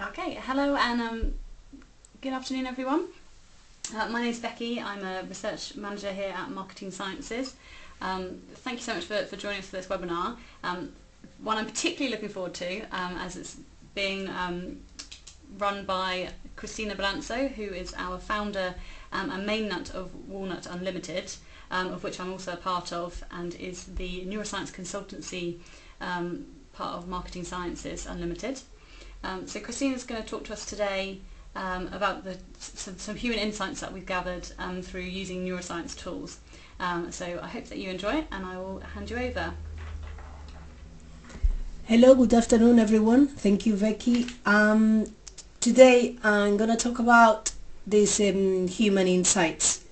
Okay, hello and good afternoon everyone. My name is Becky. I'm a research manager here at Marketing Sciences. Thank you so much for joining us for this webinar. One I'm particularly looking forward to as it's being run by Christina Balanzo, who is our founder and main nut of Walnut Unlimited, of which I'm also a part of, and is the neuroscience consultancy part of Marketing Sciences Unlimited. So Christina's going to talk to us today about some human insights that we've gathered through using neuroscience tools. So I hope that you enjoy it, and I will hand you over. Hello, good afternoon everyone. Thank you, Becky. Today I'm going to talk about these human insights.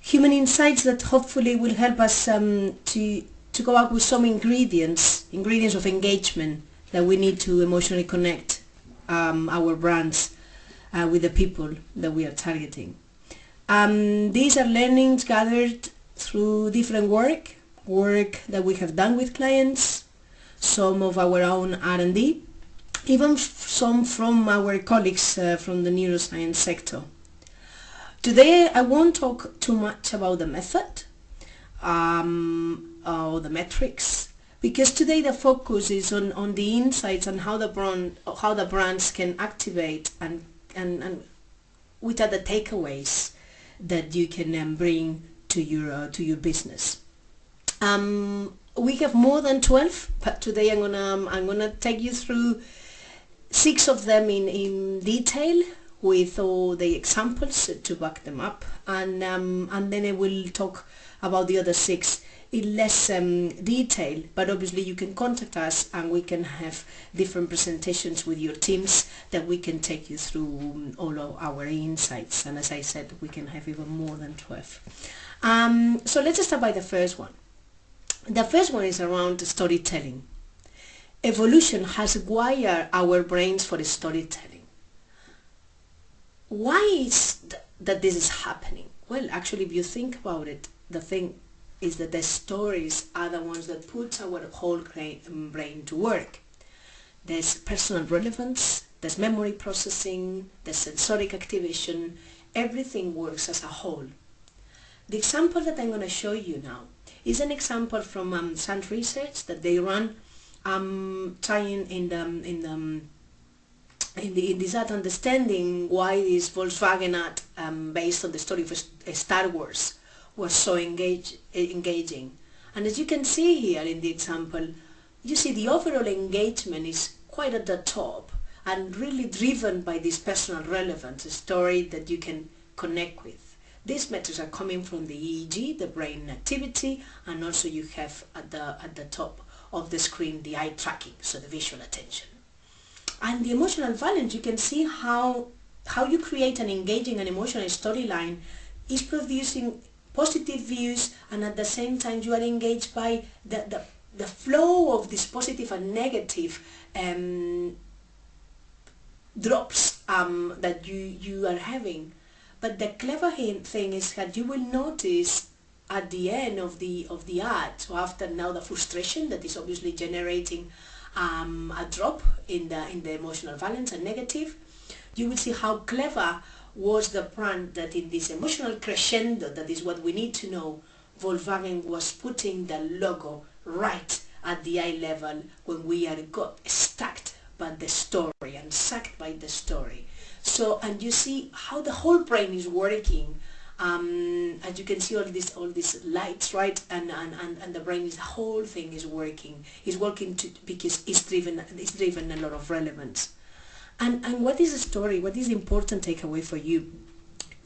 Human insights that hopefully will help us to go out with some ingredients of engagement that we need to emotionally connect our brands with the people that we are targeting. These are learnings gathered through different work that we have done with clients, some of our own R&D, even some from our colleagues from the neuroscience sector. Today I won't talk too much about the method or the metrics, because today the focus is on the insights and how the brands can activate and what are the takeaways that you can bring to your business. We have more than 12, but today I'm gonna take you through 6 of them in detail with all the examples to back them up, and then I will talk about the other 6 in less detail, but obviously you can contact us and we can have different presentations with your teams that we can take you through all of our insights, and as I said, we can have even more than 12. So let's start by the first one. The first one is around storytelling. Evolution has wired our brains for storytelling. Why is that this is happening? Well, actually, if you think about it, the thing is that the stories are the ones that put our whole brain to work. There's personal relevance, there's memory processing, there's sensoric activation, everything works as a whole. The example that I'm going to show you now is an example from some research that they run trying in this ad understanding why this Volkswagen ad based on the story of Star Wars was so engaging. And as you can see here in the example, you see the overall engagement is quite at the top and really driven by this personal relevance, a story that you can connect with. These metrics are coming from the EEG, the brain activity, and also you have at the top of the screen the eye tracking, so the visual attention. And the emotional valence, you can see how you create an engaging and emotional storyline is producing positive views, and at the same time you are engaged by the flow of this positive and negative drops that you are having. But the clever thing is that you will notice at the end of the ad, so after now the frustration that is obviously generating a drop in the emotional valence and negative, you will see how clever was the brand that in this emotional crescendo, that is what we need to know, Volkswagen was putting the logo right at the eye level when we are got stuck by the story and sucked by the story. So, and you see how the whole brain is working. As you can see all these lights, right? And the brain is, the whole thing is working. It's working because it's driven a lot of relevance. And what is a story? What is the important takeaway for you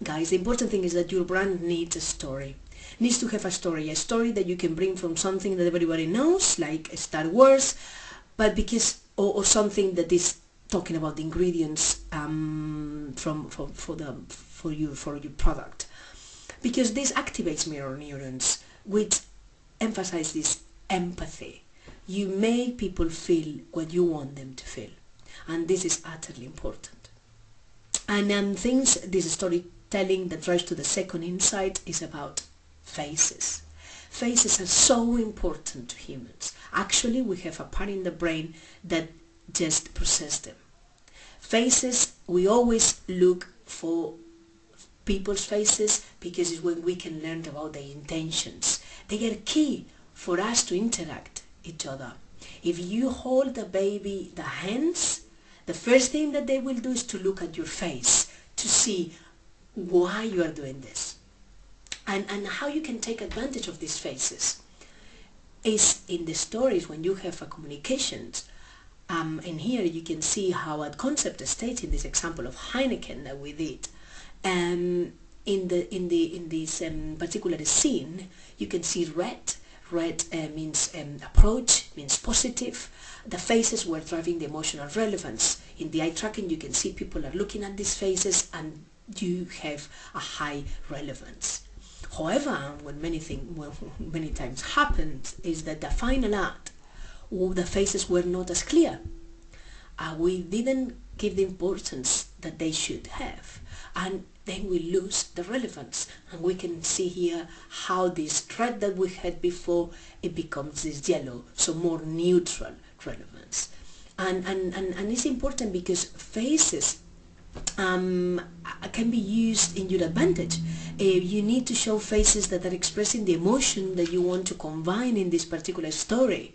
guys? The important thing is that your brand needs a story. It needs to have a story that you can bring from something that everybody knows, like Star Wars, but because or something that is talking about the ingredients for your product, because this activates mirror neurons, which emphasize this empathy. You make people feel what you want them to feel. And this is utterly important. And this storytelling that drives to the second insight is about faces. Faces are so important to humans. Actually, we have a part in the brain that just processes them. Faces, we always look for people's faces because it's when we can learn about their intentions. They are key for us to interact each other. If you hold the baby the hands, the first thing that they will do is to look at your face to see why you are doing this and how you can take advantage of these faces. Is in the stories when you have a communications, and here you can see how a concept states in this example of Heineken that we did. In this particular scene, you can see red. Red means approach, means positive. The faces were driving the emotional relevance. In the eye tracking, you can see people are looking at these faces and you have a high relevance. However, what many times happens is that the final act, the faces were not as clear. We didn't give the importance that they should have, and then we lose the relevance. And we can see here how this red that we had before, it becomes this yellow, so more neutral relevance. And it's important because faces can be used in your advantage. You need to show faces that are expressing the emotion that you want to combine in this particular story,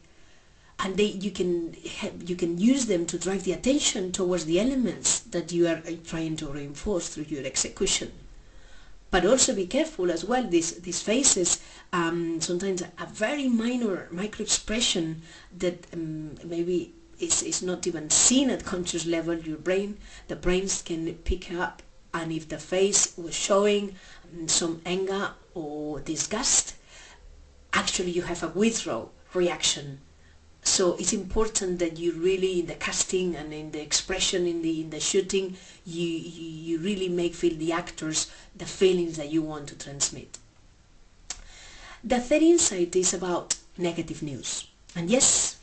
and you can use them to drive the attention towards the elements that you are trying to reinforce through your execution. But also be careful as well, these faces, sometimes a very minor micro expression that maybe is not even seen at conscious level. The brains can pick up, and if the face was showing some anger or disgust, actually you have a withdrawal reaction. So it's important that you really, in the casting and in the expression, in the shooting, you really feel the actors the feelings that you want to transmit. The third insight is about negative news. And yes,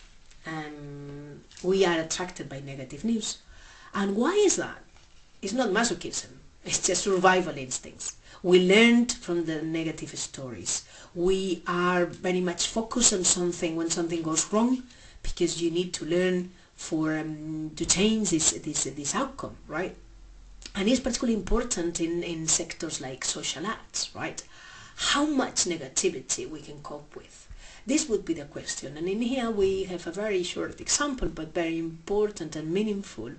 we are attracted by negative news. And why is that? It's not masochism. It's just survival instincts. We learned from the negative stories. We are very much focused on something when something goes wrong, because you need to learn to change this outcome, right? And it's particularly important in sectors like social arts, right? How much negativity we can cope with. This would be the question. And in here we have a very short example, but very important and meaningful,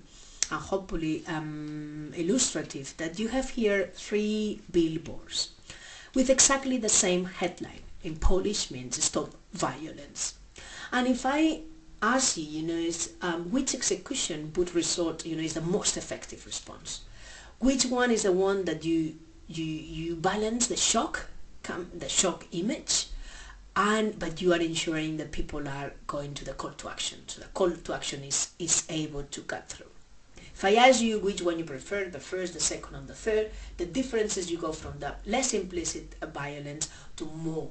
and hopefully illustrative, that you have here 3 billboards with exactly the same headline. In Polish means stop violence. And if I ask you, which execution would result, is the most effective response? Which one is the one that you balance the shock image, but you are ensuring that people are going to the call to action, so the call to action is able to cut through. If I ask you which one you prefer, the first, the second, and the third, the difference is you go from the less implicit violence to more,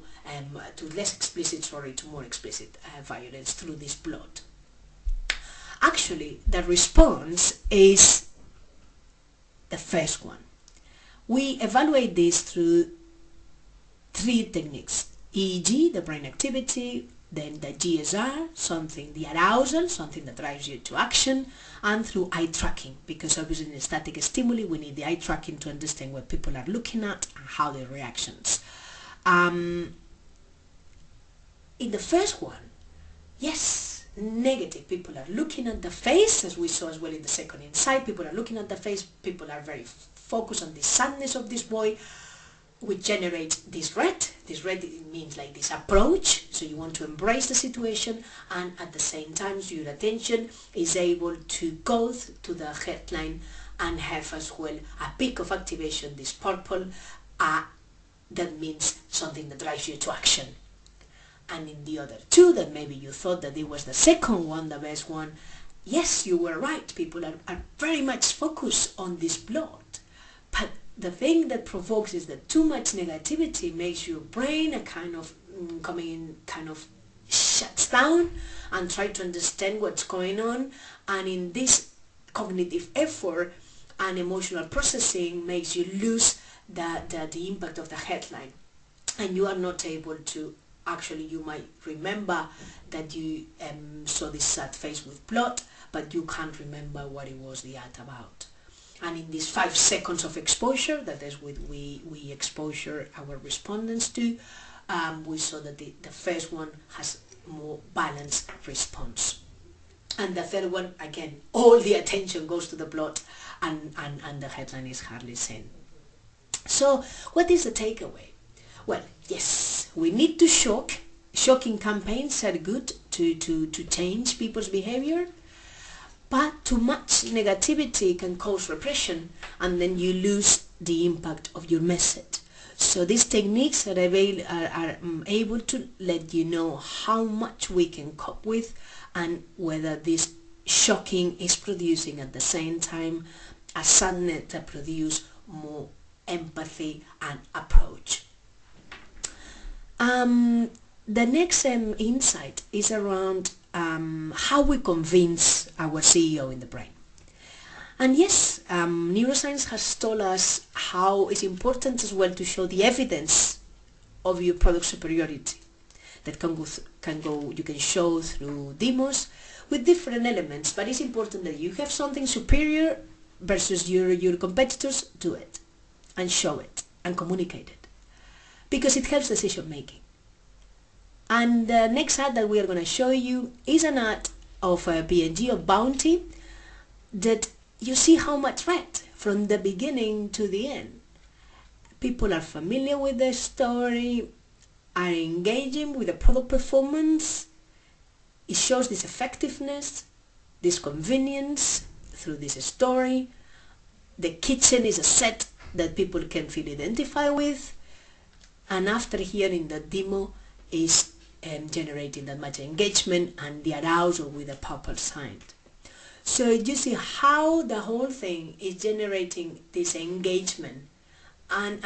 less explicit, to more explicit violence through this plot. Actually, the response is the first one. We evaluate this through 3 techniques: EEG, the brain activity, then the GSR, the arousal, something that drives you to action, and through eye tracking, because obviously in static stimuli we need the eye tracking to understand what people are looking at and how their reactions. In the first one, yes, negative, people are looking at the face, as we saw as well in the second insight. People are looking at the face, people are very focused on the sadness of this boy, which generates this red. This red means like this approach, so you want to embrace the situation, and at the same time your attention is able to go to the headline and have as well a peak of activation, this purple, that means something that drives you to action. And in the other 2, that maybe you thought that it was the second one, the best one, yes, you were right, people are very much focused on this plot, but the thing that provokes is that too much negativity makes your brain shuts down and try to understand what's going on, and in this cognitive effort and emotional processing makes you lose the impact of the headline, and you are not able to you might remember that you saw this sad face with plot, but you can't remember what it was the ad about. And in these 5 seconds of exposure, that is what we exposure our respondents to, we saw that the first one has more balanced response. And the third one, again, all the attention goes to the plot and the headline is hardly seen. So what is the takeaway? Well, yes, we need to shock. Shocking campaigns are good to change people's behavior, but too much negativity can cause repression and then you lose the impact of your message. So these techniques are able to let you know how much we can cope with and whether this shocking is producing at the same time a sadness that produces more empathy and approach. The next insight is around how we convince our CEO in the brain. And yes, neuroscience has told us how it's important as well to show the evidence of your product superiority that you can show through demos with different elements, but it's important that you have something superior versus your competitors. Do it and show it and communicate it because it helps decision making. And the next ad that we are going to show you is an ad of a P&G of Bounty that you see how much red from the beginning to the end. People are familiar with the story, are engaging with the product performance. It shows this effectiveness, this convenience through this story. The kitchen is a set that people can feel identified with, and after hearing the demo is generating that much engagement and the arousal with the purple sign. So you see how the whole thing is generating this engagement, and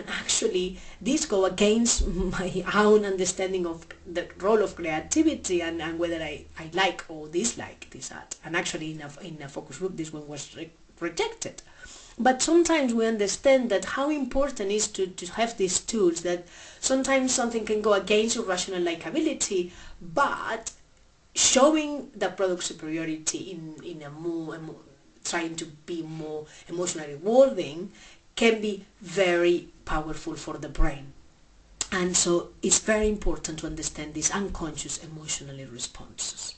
actually this go against my own understanding of the role of creativity and whether I like or dislike this ad. And actually in a focus group this one was rejected. But sometimes we understand that how important it is to have these tools, that sometimes something can go against your rational likability, but showing the product superiority in a more trying to be more emotionally rewarding can be very powerful for the brain. And so it's very important to understand these unconscious emotional responses.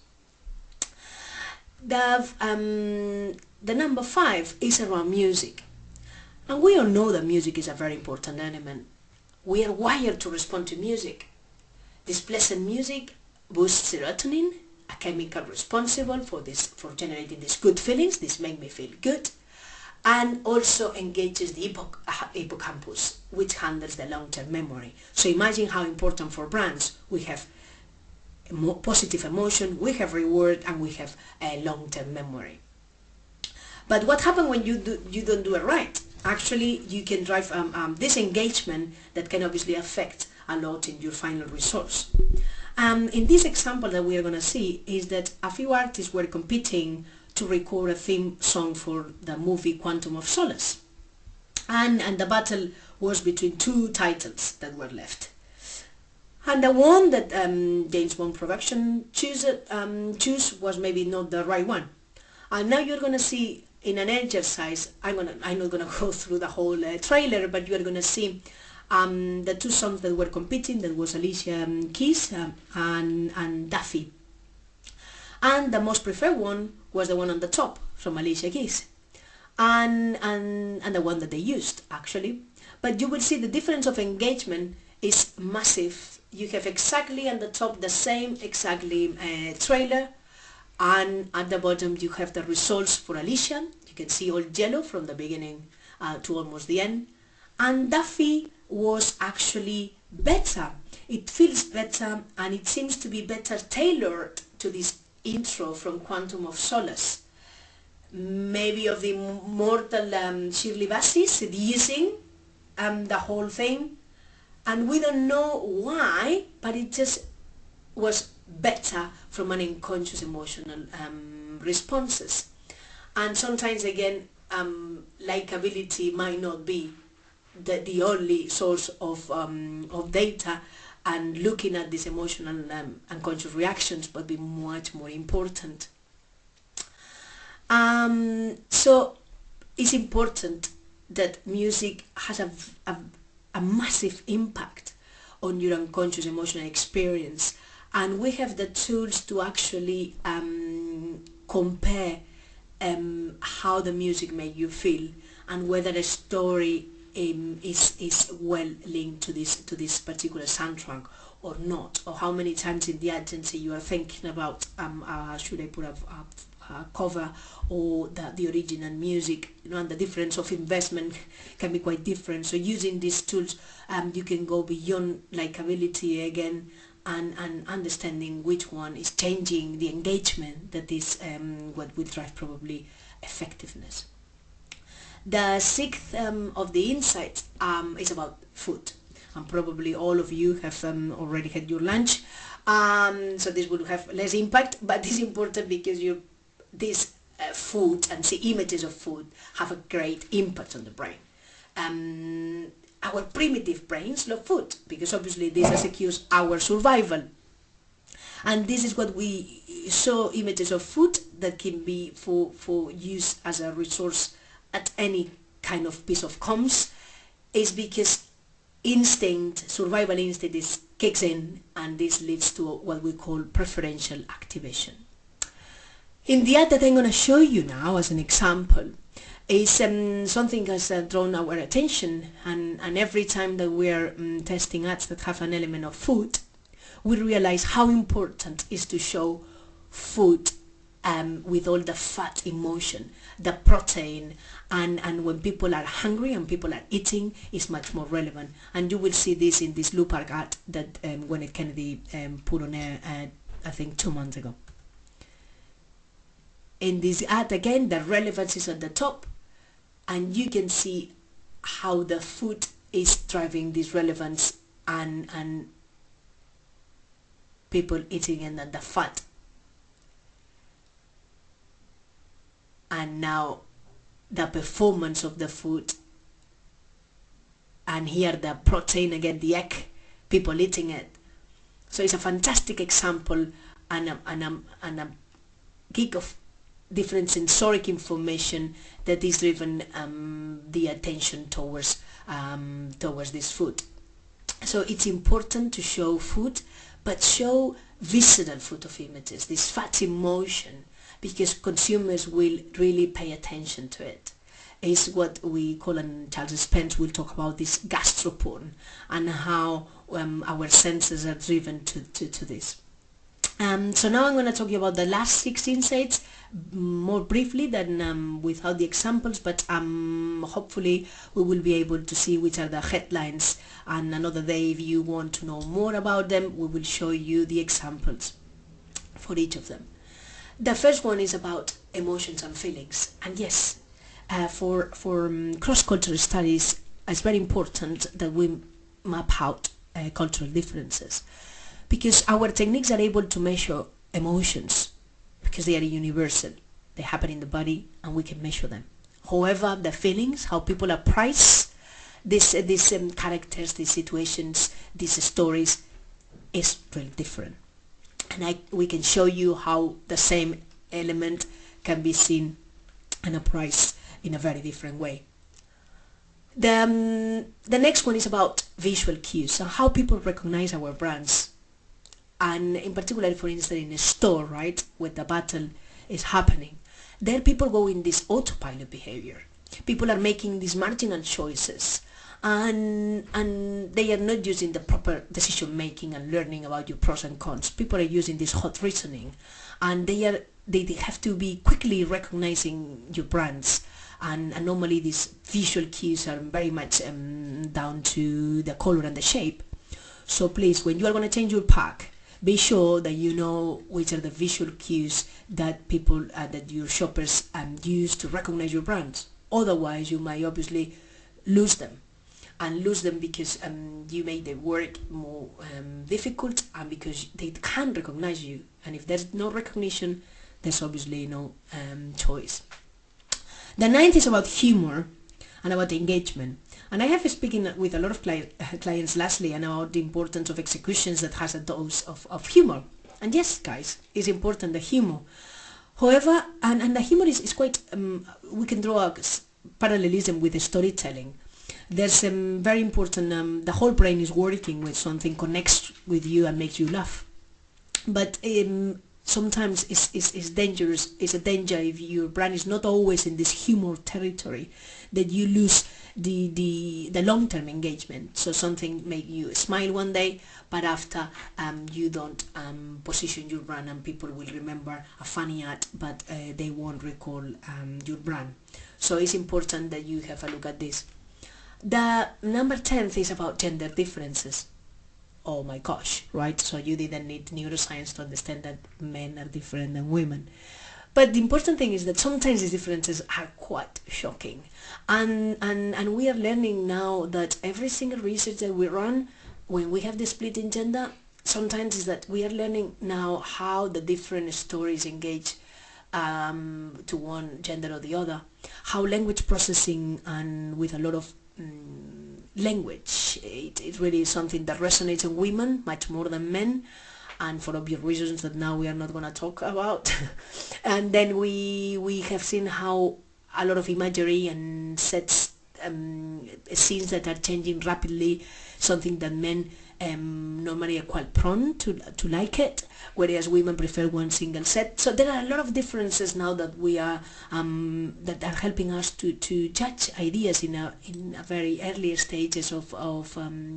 The number 5 is around music. And we all know that music is a very important element. We are wired to respond to music. This pleasant music boosts serotonin, a chemical responsible for generating these good feelings. This make me feel good. And also engages the hippocampus, which handles the long-term memory. So imagine how important for brands. We have positive emotion, we have reward, and we have a long-term memory. But what happens when you don't do it right? Actually, you can drive this engagement that can obviously affect a lot in your final results. In this example that we are going to see is that a few artists were competing to record a theme song for the movie Quantum of Solace. And the battle was between 2 titles that were left. And the one that James Bond production choose was maybe not the right one. And now you're going to see in an exercise, I'm not going to go through the whole trailer, but you are going to see the 2 songs that were competing. That was Alicia Keys and Duffy. And the most preferred one was the one on the top from Alicia Keys. And the one that they used, actually. But you will see the difference of engagement is massive. You have exactly on the top the same trailer, and at the bottom you have the results for Alicia. You can see all yellow from the beginning to almost the end. And Duffy was actually better. It feels better, and it seems to be better tailored to this intro from Quantum of Solace. Maybe of the mortal Shirley Bassey seducing the whole thing, and we don't know why, but it just was better from an unconscious emotional responses. And sometimes again, likability might not be the only source of data, and looking at these emotional unconscious reactions would be much more important. So it's important that music has a massive impact on your unconscious emotional experience, and we have the tools to actually compare how the music made you feel and whether a story is well linked to this particular soundtrack or not, or how many times in the agency you are thinking about should I put a cover or the original music, and the difference of investment can be quite different. So using these tools, you can go beyond likability again and understanding which one is changing the engagement that is what will drive probably effectiveness. The sixth of the insights is about food, and probably all of you have already had your lunch, so this will have less impact, but it's important because this food and see images of food have a great impact on the brain. Our primitive brains love food because obviously this secures our survival, and this is what we saw images of food that can be for use as a resource at any kind of piece of comms, is because survival instinct kicks in, and this leads to what we call preferential activation. In the ad that I'm going to show you now as an example is something has drawn our attention, and every time that we're testing ads that have an element of food, we realize how important it is to show food with all the fat emotion, the protein, and when people are hungry and people are eating is much more relevant. And you will see this in this Lupark ad that Gwyneth Kennedy put on air I think 2 months ago. In this ad again, the relevance is at the top, and you can see how the food is driving this relevance and people eating and the fat. And now the performance of the food, and here the protein again, the egg, people eating it. So it's a fantastic example and a gig of different sensoric information that is driven the attention towards this food. So it's important to show food, but show visceral food of images, this fat emotion, because consumers will really pay attention to it. It's what we call, and Charles Spence will talk about, this gastropone, and how our senses are driven to this. So now I'm going to talk you about the last 6 insights more briefly than without the examples, but hopefully we will be able to see which are the headlines, and another day if you want to know more about them we will show you the examples for each of them. The first one is about emotions and feelings, and yes, for cross-cultural studies it's very important that we map out cultural differences, because our techniques are able to measure emotions because they are universal. They happen in the body and we can measure them. However, the feelings, how people appraise these characters, these situations, these stories, is really different. And we can show you how the same element can be seen and appraised in a very different way. The next one is about visual cues, so how people recognize our brands. And in particular, for instance, in a store, right, where the battle is happening, there people go in this autopilot behavior. People are making these marginal choices, and they are not using the proper decision making and learning about your pros and cons. People are using this hot reasoning, and they have to be quickly recognizing your brands. And normally these visual cues are very much down to the color and the shape. So please, when you are going to change your pack, be sure that you know which are the visual cues that people, that your shoppers use to recognize your brands. Otherwise, you might obviously lose them because you make the work more difficult, and because they can't recognize you. And if there's no recognition, there's obviously no choice. The ninth is about humor and about engagement. And I have been speaking with a lot of clients lastly and about the importance of executions that has a dose of humor. And yes, guys, it's important, the humor. However, and the humor is quite, we can draw a parallelism with the storytelling. There's very important, the whole brain is working with something, connects with you and makes you laugh. But sometimes it's dangerous, it's a danger if your brain is not always in this humor territory, that you lose the long-term engagement. So something make you smile one day, but after you don't position your brand, and people will remember a funny ad, but they won't recall your brand. So it's important that you have a look at this. The number 10 is about gender differences. Oh my gosh, right? So you didn't need neuroscience to understand that men are different than women. But the important thing is that sometimes these differences are quite shocking. And we are learning now that every single research that we run, when we have the split in gender, sometimes is that we are learning now how the different stories engage to one gender or the other. How language processing, and with a lot of language, it really is something that resonates in women much more than men, and for obvious reasons that now we are not going to talk about. And then we have seen how a lot of imagery and sets, scenes that are changing rapidly, something that men normally are quite prone to like it, whereas women prefer one single set. So there are a lot of differences now that we are that are helping us to judge ideas in a very early stages of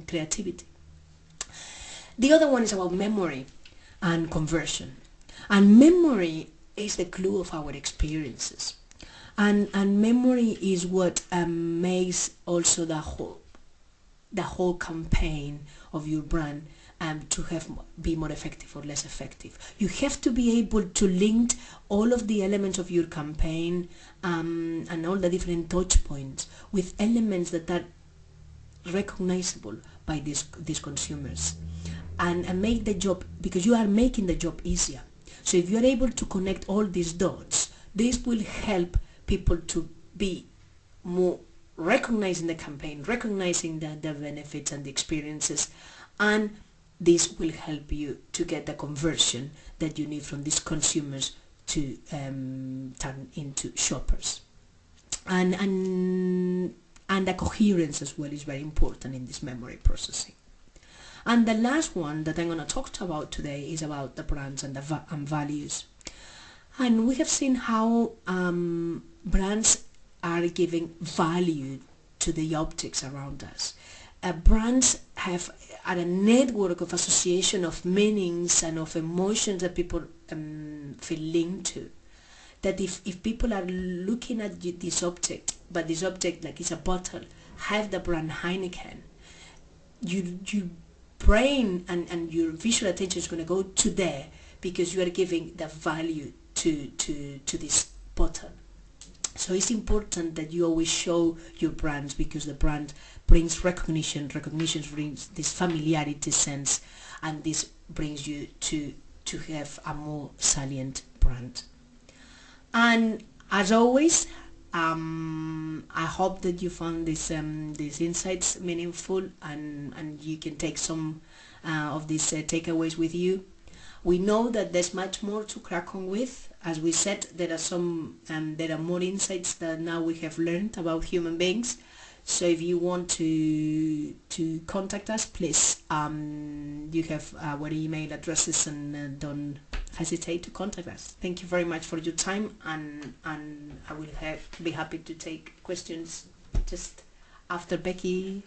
creativity. The other one is about memory and conversion, and memory is the glue of our experiences, and memory is what makes also the whole campaign of your brand to be more effective or less effective. You have to be able to link all of the elements of your campaign and all the different touch points with elements that are recognizable by these consumers, and make the job, because you are making the job easier. So if you are able to connect all these dots, this will help people to be more recognizing the campaign, recognizing the benefits and the experiences, and this will help you to get the conversion that you need from these consumers to turn into shoppers. And the coherence as well is very important in this memory processing. And the last one that I'm going to talk about today is about the brands and the and values. And we have seen how brands are giving value to the objects around us. Brands are a network of association of meanings and of emotions that people feel linked to. That if people are looking at this object, but this object, like it's a bottle, have the brand Heineken, your brain and your visual attention is going to go to there, because you are giving the value to this bottle. So it's important that you always show your brands, because the brand brings recognition brings this familiarity sense, and this brings you to have a more salient brand. And as always, I hope that you found these insights meaningful, and you can take some of these takeaways with you. We know that there's much more to crack on with. As we said, there are more insights that now we have learned about human beings. So if you want to contact us, please, you have our email addresses, and don't hesitate to contact us. Thank you very much for your time, and I will be happy to take questions just after Becky.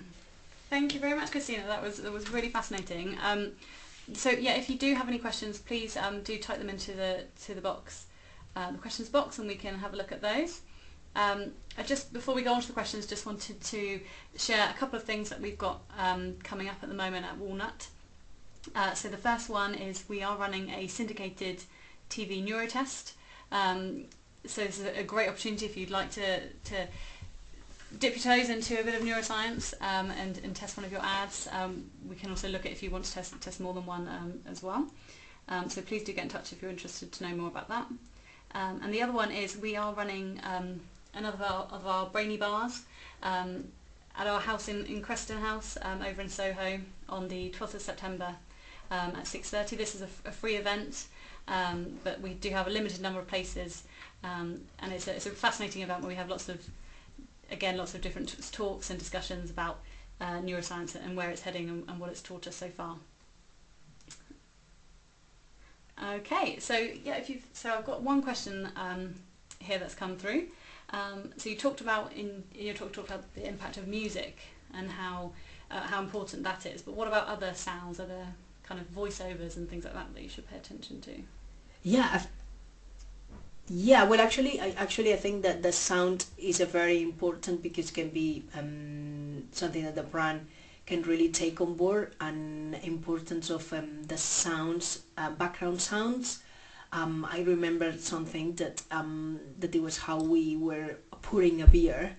Thank you very much, Christina. That was really fascinating. So yeah, if you do have any questions, please do type them into the box, the questions box, and we can have a look at those. I just, before we go on to the questions, just wanted to share a couple of things that we've got coming up at the moment at Walnut. So the first one is we are running a syndicated TV neurotest. So this is a great opportunity if you'd like to dip your toes into a bit of neuroscience and test one of your ads. We can also look at if you want to test more than one as well. So please do get in touch if you're interested to know more about that. And the other one is we are running another of our brainy bars at our house in Creston House over in Soho on the 12th of September at 6:30. This is a free event. but we do have a limited number of places, and it's a fascinating event where we have lots of different talks and discussions about neuroscience and where it's heading and what it's taught us so far. Okay, so yeah, I've got one question here that's come through. So you talked about the impact of music and how important that is. But what about other sounds, other kind of voiceovers and things like that you should pay attention to? Yeah, well, actually, I think that the sound is a very important, because it can be something that the brand can really take on board, and importance of the sounds, background sounds. I remember something that it was how we were pouring a beer,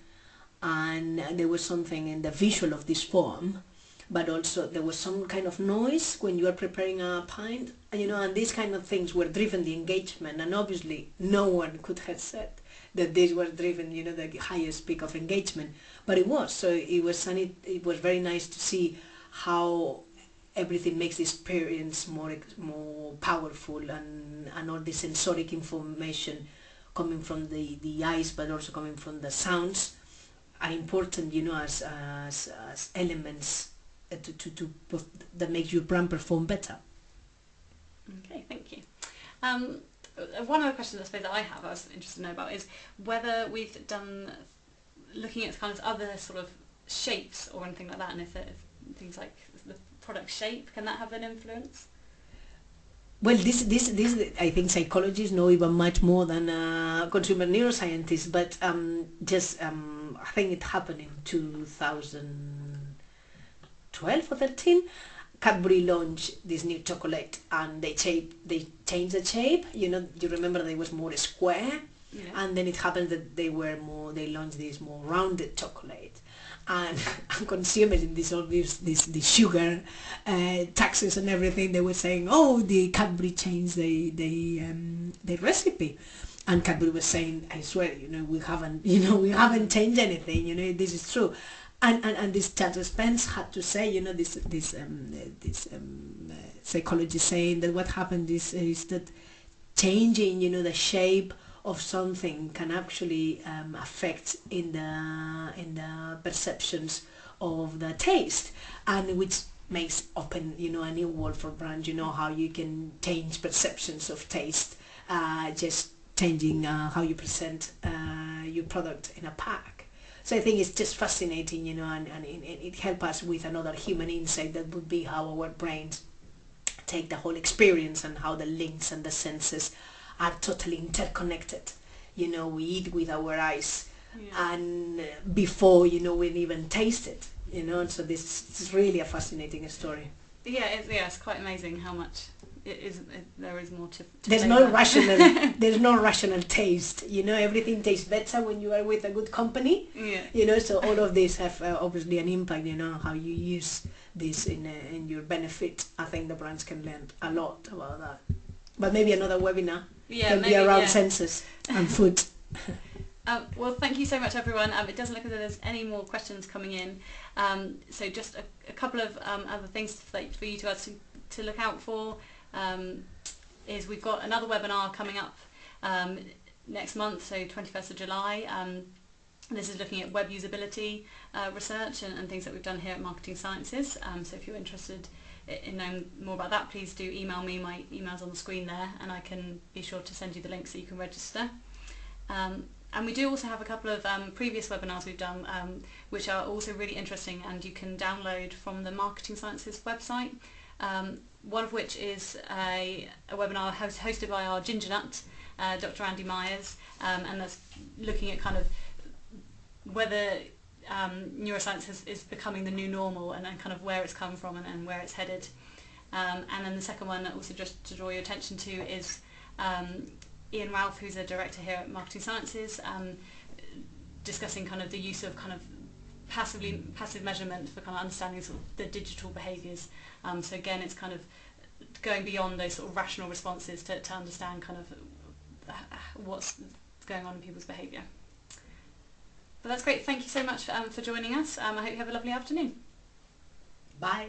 and there was something in the visual of this foam, but also there was some kind of noise when you are preparing a pint, and these kind of things were driven the engagement, and obviously no one could have said that this was driven, the highest peak of engagement, but it was. So it was very nice to see how everything makes the experience more powerful, and all the sensoric information coming from the eyes, but also coming from the sounds, are important, as elements that make your brand perform better. Okay, thank you. One other question I suppose that I was interested to know about, is whether we've done looking at kind of other sort of shapes or anything like that, and if things like the product shape, can that have an influence? Well, this I think psychologists know even much more than consumer neuroscientists, but I think it happened in 2012 or 13. Cadbury launched this new chocolate, and they changed the shape. You remember they was more square, yeah. And then it happened that they launched this more rounded chocolate, and consumers in this sugar taxes and everything, they were saying, oh, the Cadbury changed the recipe. And Cadbury was saying, I swear, we haven't changed anything. This is true. And this Charles Spence had to say, this psychologist saying that what happened is that changing, the shape of something can actually affect in the perceptions of the taste, and which makes open, a new world for brands. How you can change perceptions of taste, just changing how you present your product in a pack. So I think it's just fascinating, and it helps us with another human insight, that would be how our brains take the whole experience, and how the links and the senses are totally interconnected. We eat with our eyes, yeah. And before, we even taste it, so this is really a fascinating story. Yeah, it's quite amazing how much there is more to there's no rational taste. Everything tastes better when you are with a good company. Yeah. So all of these have obviously an impact. How you use this in your benefit. I think the brands can learn a lot about that. But maybe another webinar can be around senses and food. Well, thank you so much, everyone. It doesn't look as though there's any more questions coming in. So just a couple of other things for you to look out for. Is we've got another webinar coming up next month, so 21st of July. This is looking at web usability research and things that we've done here at Marketing Sciences. So if you're interested in knowing more about that, please do email me. My email's on the screen there, and I can be sure to send you the links so you can register. And we do also have a couple of previous webinars we've done, which are also really interesting, and you can download from the Marketing Sciences website. One of which is a webinar hosted by our ginger nut, Dr. Andy Myers, and that's looking at kind of whether neuroscience is becoming the new normal, and kind of where it's come from and where it's headed. And then the second one, also just to draw your attention to, is Ian Ralph, who's a director here at Marketing Sciences, discussing kind of the use of kind of passive measurement for kind of understanding sort of the digital behaviours. So again, it's kind of going beyond those sort of rational responses to understand kind of what's going on in people's behaviour. But that's great. Thank you so much for joining us. I hope you have a lovely afternoon. Bye.